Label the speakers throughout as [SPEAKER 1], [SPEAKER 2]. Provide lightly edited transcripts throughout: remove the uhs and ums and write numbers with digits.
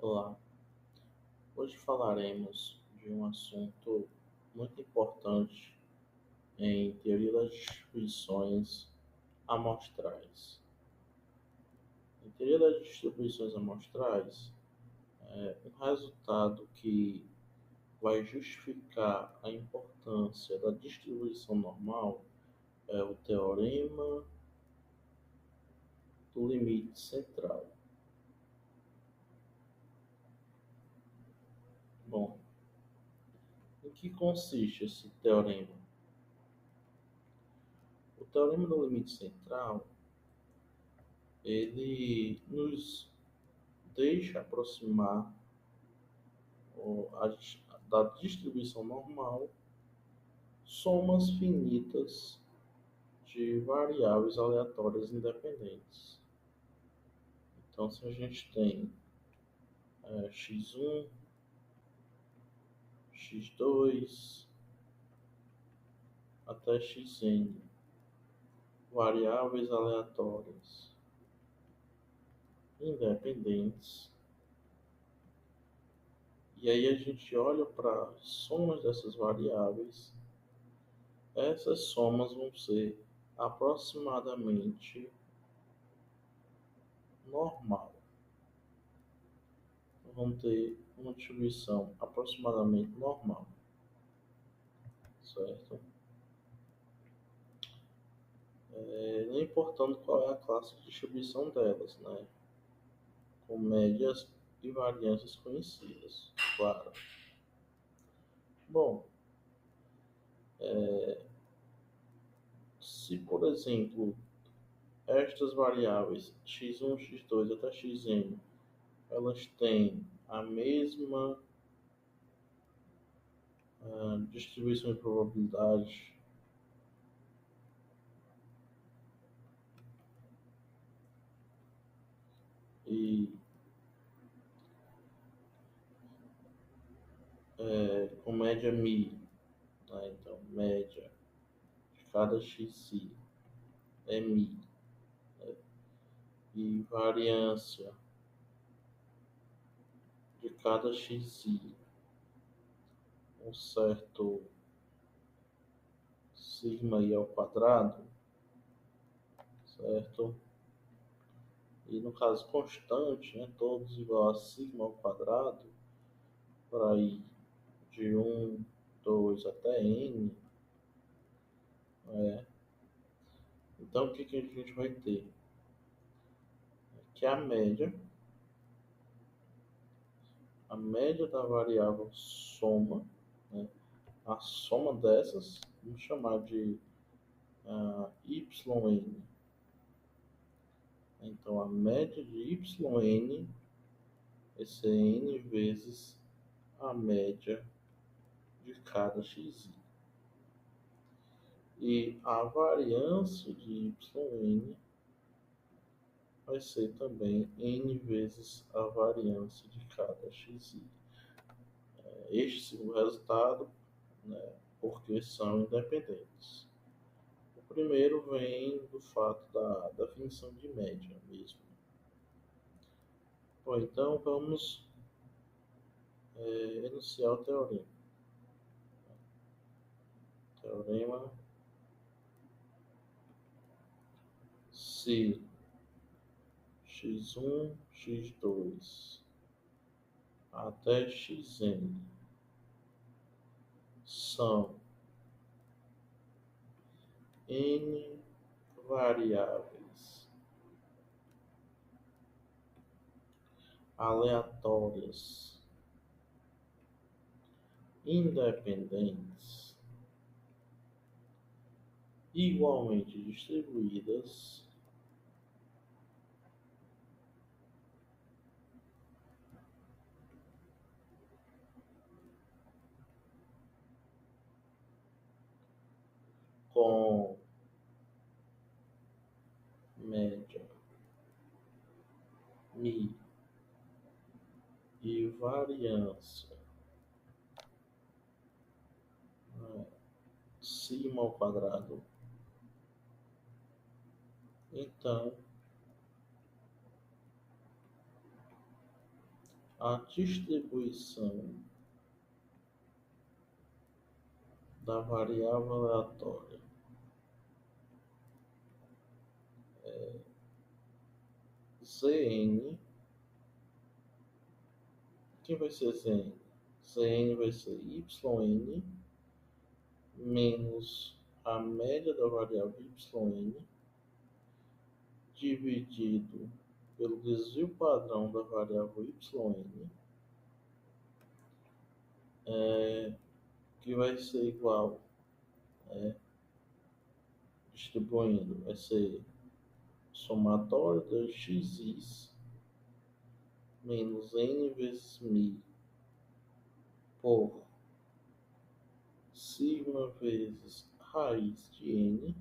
[SPEAKER 1] Olá, hoje falaremos de um assunto muito importante em teoria das distribuições amostrais. Em teoria das distribuições amostrais, um resultado que vai justificar a importância da distribuição normal é o teorema do limite central. Bom, em que consiste esse teorema? O teorema do limite central ele nos deixa aproximar da distribuição normal somas finitas de variáveis aleatórias independentes. Então, se a gente tem x1, x2 até xn variáveis aleatórias independentes, e aí a gente olha para as somas dessas variáveis, essas somas vão ser aproximadamente normal. Vão ter uma distribuição aproximadamente normal, certo? Não importando qual é a classe de distribuição delas, né? Com médias e variâncias conhecidas, claro. Bom, se por exemplo estas variáveis x1, x2 até xn, elas têm a mesma distribuição de probabilidade e com média μ, né? Então média de cada xi é μ, né? E variância de cada xi um certo sigma i ao quadrado, certo? E no caso constante, né, todos igual a sigma ao quadrado, para ir de 1, 2 até n, né? Então o que a gente vai ter? Que a média da variável soma, né? A soma dessas, vamos chamar de yn. Então a média de yn vai ser n vezes a média de cada xi. E a variância de yn vai ser também n vezes a variância de cada xi. Este segundo resultado, né, porque são independentes. O primeiro vem do fato da definição de média mesmo. Bom, então vamos enunciar o teorema. Teorema: se x1, x2 até xn são n variáveis aleatórias independentes igualmente distribuídas, com média μ e variância sigma ao quadrado, então a distribuição da variável aleatória Zn. Quem vai ser Zn? Zn vai ser yn menos a média da variável yn dividido pelo desvio padrão da variável yn, que vai ser igual, distribuindo, vai ser somatório de xis menos n vezes mi por sigma vezes raiz de n.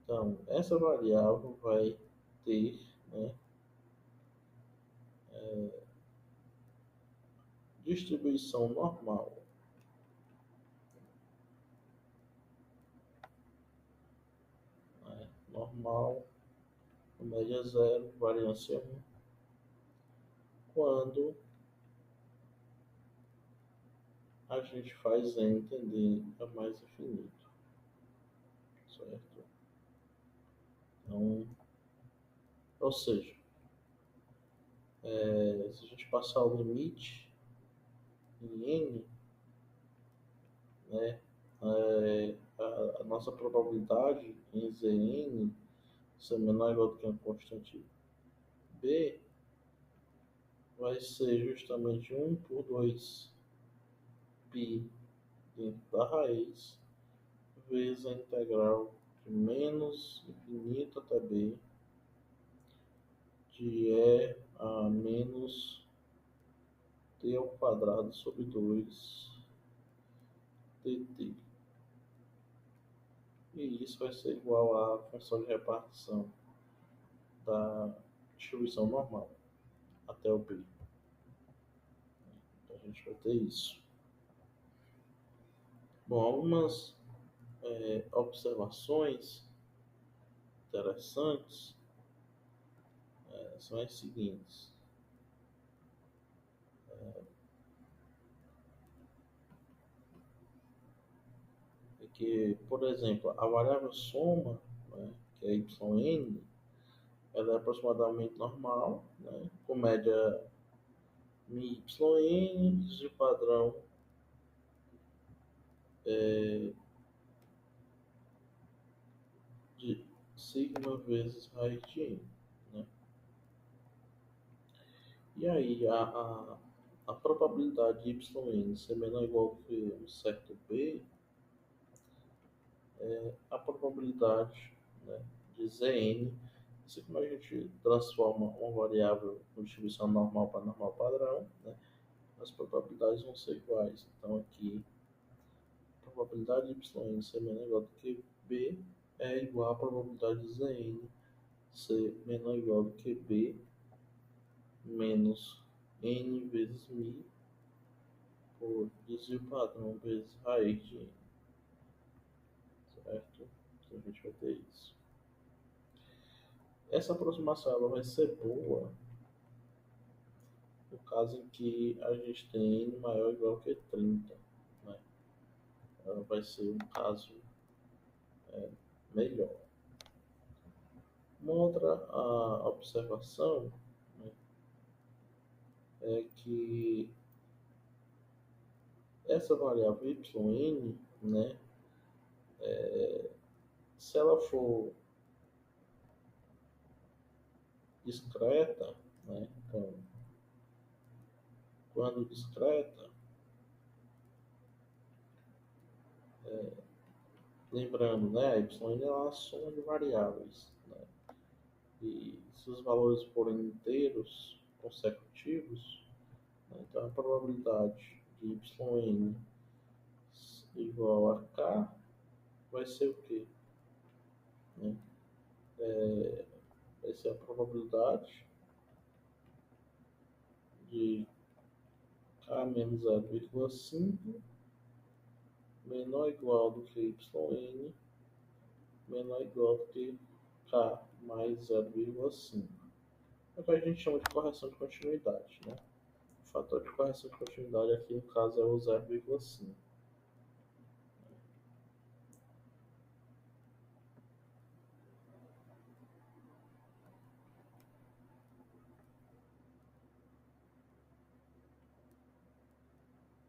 [SPEAKER 1] Então, essa variável vai ter, distribuição normal. Normal, média zero, variância 1, quando a gente faz n tender a mais infinito, certo? Então, ou seja, se a gente passar o limite em n, a nossa probabilidade em Zn ser menor ou igual do que uma constante b vai ser justamente 1 por 2 π dentro da raiz vezes a integral de menos infinito até b de e a menos t ao quadrado sobre 2 dt. E isso vai ser igual à função de repartição da distribuição normal até o b. Então a gente vai ter isso. Bom, algumas observações interessantes são as seguintes. É que, por exemplo, a variável soma, que é yn, ela é aproximadamente normal, com média mi yn de padrão de sigma vezes raiz de n. E aí, a probabilidade de yn ser menor ou igual que um certo b é a probabilidade, de Zn. Assim como a gente transforma uma variável com distribuição normal para normal padrão, as probabilidades vão ser iguais. Então aqui, a probabilidade de yn ser menor ou igual do que b é igual à probabilidade de Zn ser menor ou igual do que b menos n vezes mi por desvio padrão vezes raiz de n. Certo? Então a gente vai ter isso. Essa aproximação ela vai ser boa no caso em que a gente tem n maior ou igual que 30. Ela vai ser um caso melhor. Uma outra observação é que essa variável yn, se ela for discreta, então, quando discreta, lembrando, a yn é uma soma de variáveis, e se os valores forem inteiros consecutivos, então a probabilidade de yn igual a k vai ser o quê? Vai ser a probabilidade de k menos 0,5 menor ou igual do que yn menor ou igual do que k mais 0,5. é o que a gente chama de correção de continuidade, né? O fator de correção de continuidade aqui no caso é o 0,5.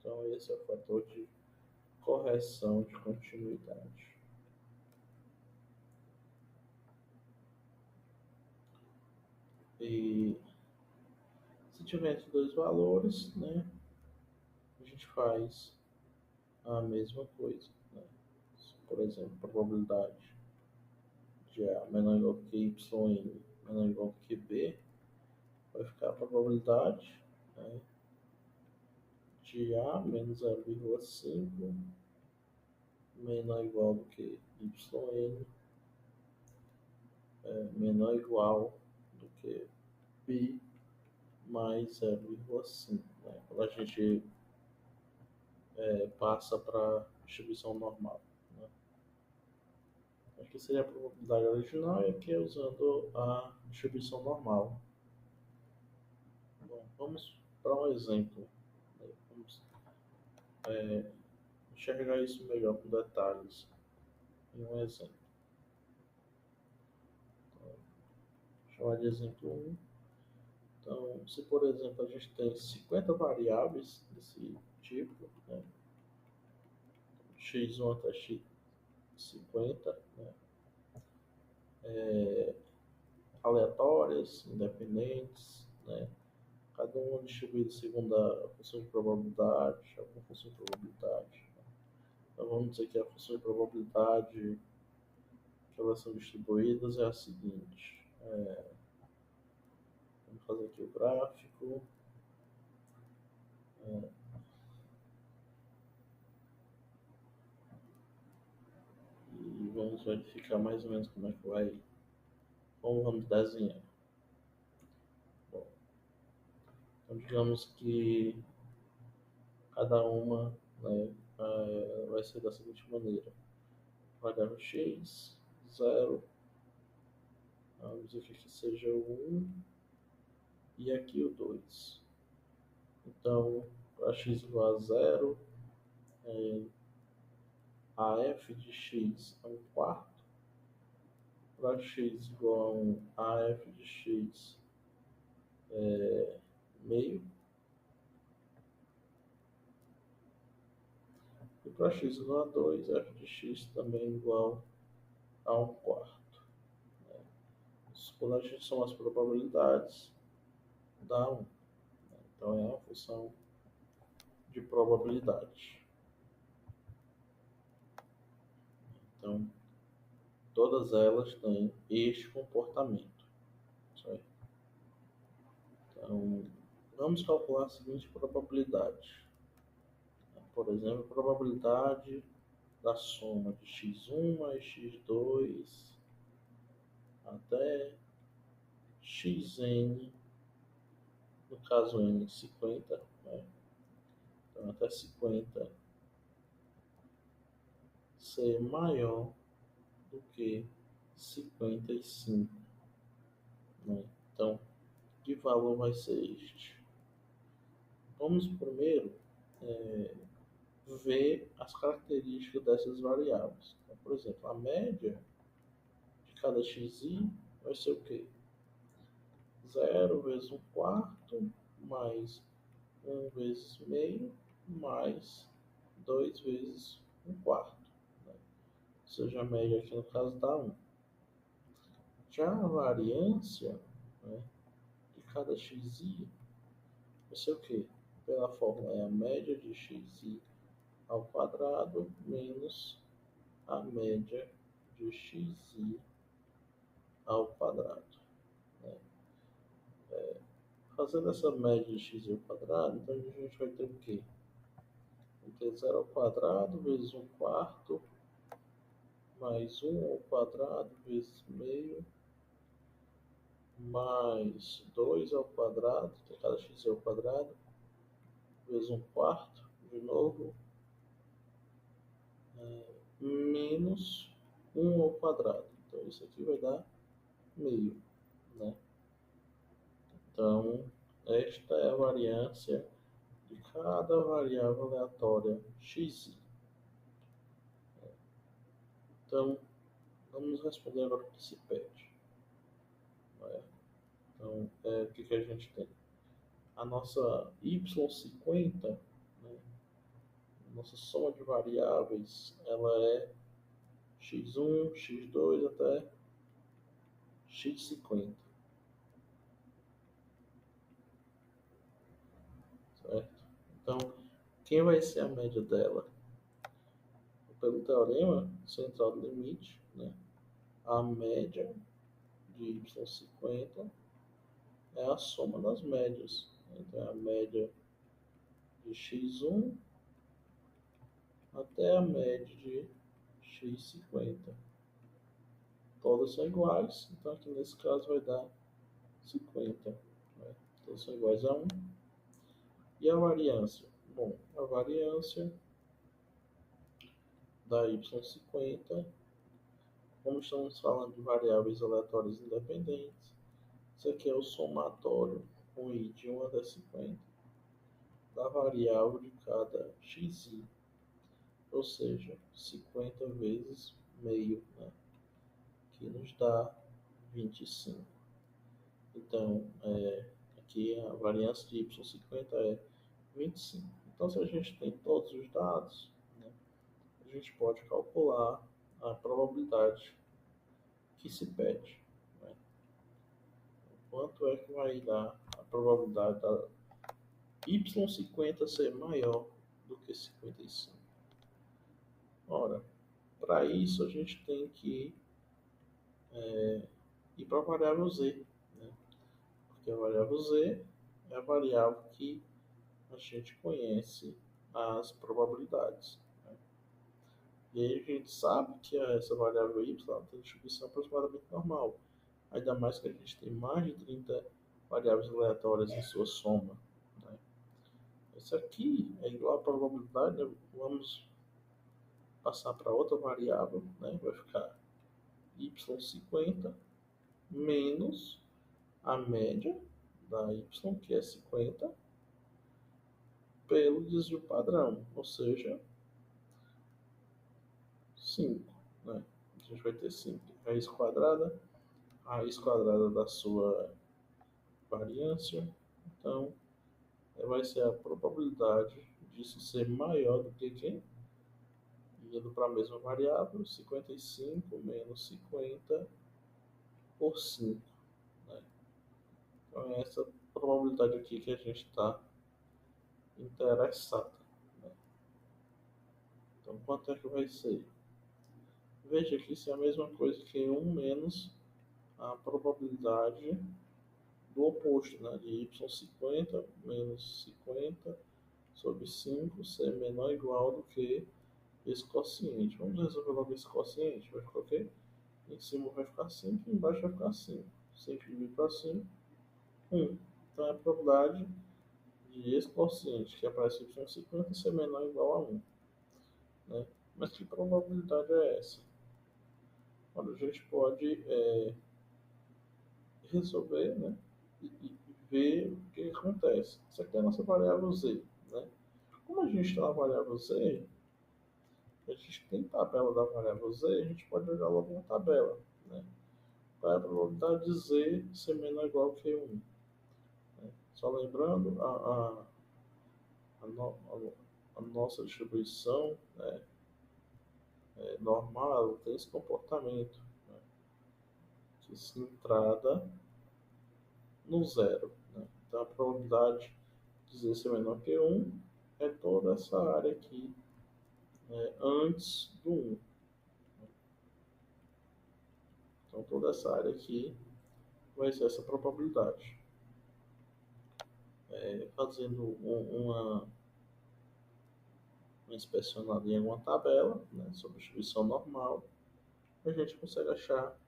[SPEAKER 1] Então esse é o fator de correção de continuidade. E se tiver esses dois valores, né, a gente faz a mesma coisa, né? Por exemplo, probabilidade de A menor ou igual que YN menor ou igual que B, vai ficar a probabilidade, né, de A menos 0,5 menor ou igual do que YN menor ou igual do que B mais 0,5. Né? Quando a gente passa para distribuição normal. Né? Aqui seria a probabilidade original e aqui é usando a distribuição normal. Bom, vamos para um exemplo. Vamos enxergar isso melhor com detalhes em um exemplo. Então, vou chamar de exemplo 1. Então, se por exemplo a gente tem 50 variáveis desse tipo, né, x1 até x50, né, aleatórias, independentes, né, cada uma distribuída segundo a função de probabilidade, alguma função de probabilidade. Né. Então vamos dizer que a função de probabilidade que elas são distribuídas é a seguinte. Vamos fazer aqui o gráfico. E vamos verificar mais ou menos como é que vai. Como vamos desenhar. Bom, então digamos que cada uma, né, vai ser da seguinte maneira. Variável x, 0, vamos dizer que aqui seja o 1 e aqui o 2. Então, para x igual a 0, a f de x é 1 quarto. Para x igual a 1, a f de x é meio. E para x igual a 2, f de x também é igual a 1 quarto. Quando a gente soma as probabilidades, dá 1. Então é uma função de probabilidade. Então, todas elas têm este comportamento. Certo? Então, vamos calcular a seguinte probabilidade. Por exemplo, a probabilidade da soma de x1 mais x2 até xn, no caso n 50, né? Então até 50 ser maior do que 55. Né? Então, que valor vai ser este? Vamos primeiro ver as características dessas variáveis. Então, por exemplo, a média de cada xi vai ser o quê? 0 vezes 1 quarto, mais 1 vezes meio, mais 2 vezes 1 quarto. Né? Ou seja, a média aqui no caso dá 1. Já a variância, né, de cada xi vai ser o quê? Pela fórmula é a média de xi ao quadrado menos a média de xi ao quadrado. Né? Fazendo essa média de x ao quadrado, então a gente vai ter o quê? Vai ter 0 ao quadrado vezes 1 quarto, mais 1 ao quadrado vezes meio, mais 2 ao quadrado, que é cada x ao quadrado, vezes 1 quarto, de novo, menos 1 ao quadrado. Então isso aqui vai dar meio, né? Então, esta é a variância de cada variável aleatória xi. Então, vamos responder agora o que se pede. Então, o que a gente tem? A nossa y50, né, nossa soma de variáveis, ela é x1, x2 até x50, certo? Então, quem vai ser a média dela? Pelo teorema central do limite, né, a média de y50 é a soma das médias. Então, é a média de x1 até a média de x50. Todas são iguais, então aqui nesse caso vai dar 50. Né? Todas são iguais a 1. E a variância? Bom, a variância da y50, como estamos falando de variáveis aleatórias independentes, isso aqui é o somatório com i de 1 até 50 da variável de cada xi, ou seja, 50 vezes meio, né? Que nos dá 25. Então, aqui a variância de y50 é 25. Então, se a gente tem todos os dados, né, a gente pode calcular a probabilidade que se pede. Né? Quanto é que vai dar a probabilidade da y50 ser maior do que 55? Ora, para isso a gente tem que ir para a variável z, né? Porque a variável z é a variável que a gente conhece as probabilidades. Né? E aí a gente sabe que essa variável y tem distribuição aproximadamente normal. Ainda mais que a gente tem mais de 30 variáveis aleatórias em sua soma. Né? Isso aqui é igual à probabilidade, né? Vamos passar para outra variável, né? Vai ficar y50 menos a média da y, que é 50, pelo desvio padrão, ou seja, 5. Né? A gente vai ter 5 raiz quadrada da sua variância. Então, vai ser a probabilidade disso ser maior do que quem? Indo para a mesma variável, 55 menos 50 por 5. Né? Então, é essa probabilidade aqui que a gente está interessado. Né? Então, quanto é que vai ser? Veja que isso é a mesma coisa que 1 menos a probabilidade do oposto, né? De y50 menos 50 sobre 5 ser menor ou igual do que esse quociente. Vamos resolver logo esse quociente. Vai ficar o quê? Em cima vai ficar 5 e embaixo vai ficar 5. 5 dividido para 5, 1. Então é a probabilidade de esse quociente que aparece em 50 ser menor ou igual a 1. Né? Mas que probabilidade é essa? Olha, a gente pode resolver, né? E ver o que acontece. Isso aqui é a nossa variável z. Né? Como a gente está na variável z, a gente tem tabela da variável z, a gente pode jogar logo uma tabela. Né? Qual é a probabilidade de z ser menor ou igual que 1? Né? Só lembrando, a nossa distribuição, né, normal, ela tem esse comportamento, né, de centrada no zero. Né? Então a probabilidade de z ser menor que 1 é toda essa área aqui, né, antes do 1. Então toda essa área aqui vai ser essa probabilidade. Fazendo uma inspecionada em alguma tabela, né, sobre distribuição normal, a gente consegue achar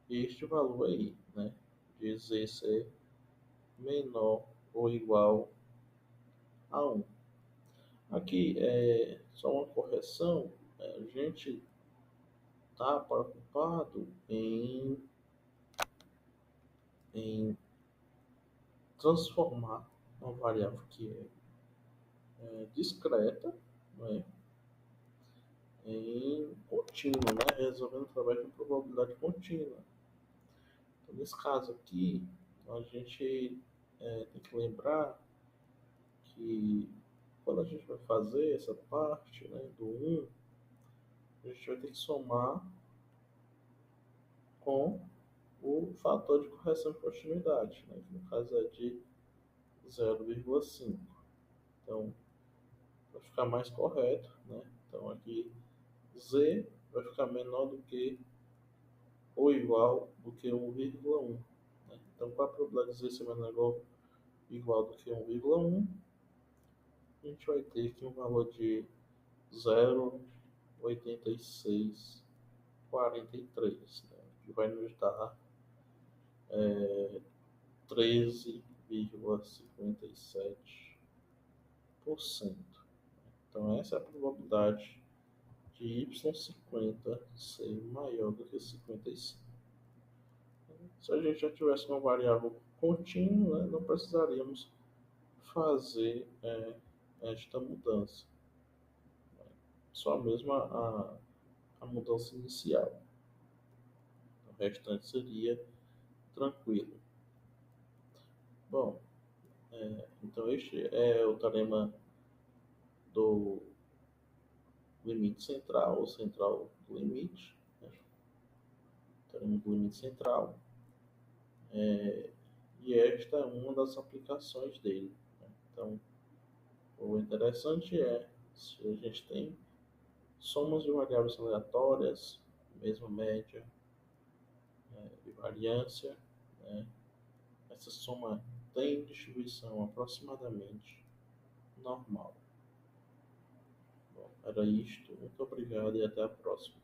[SPEAKER 1] este valor aí, né, de z ser menor ou igual a 1. Aqui é só uma correção, a gente está preocupado em transformar uma variável que é discreta, né, em contínua, né, resolvendo através de uma probabilidade contínua. Então, nesse caso aqui, a gente tem que lembrar que quando a gente vai fazer essa parte, né, do 1, a gente vai ter que somar com o fator de correção de continuidade, né, que no caso é de 0,5. Então, vai ficar mais correto, né? Então, aqui z vai ficar menor do que ou igual do que 1,1. Né? Então, para a probabilidade de z ser menor ou igual do que 1,1, a gente vai ter aqui um valor de 0,8643, né? Que vai nos dar 13,57%. Então, essa é a probabilidade de y50 ser maior do que 55. Se a gente já tivesse uma variável contínua, né, não precisaríamos fazer esta mudança. Só mesmo a mudança inicial. O restante seria tranquilo. Bom, então este é o teorema do limite central, ou central do limite. Né? Teorema do limite central. E esta é uma das aplicações dele. Né? Então, o interessante é se a gente tem somas de variáveis aleatórias, mesma média e variância, né? Essa soma tem distribuição aproximadamente normal. Bom, era isto. Muito obrigado e até a próxima.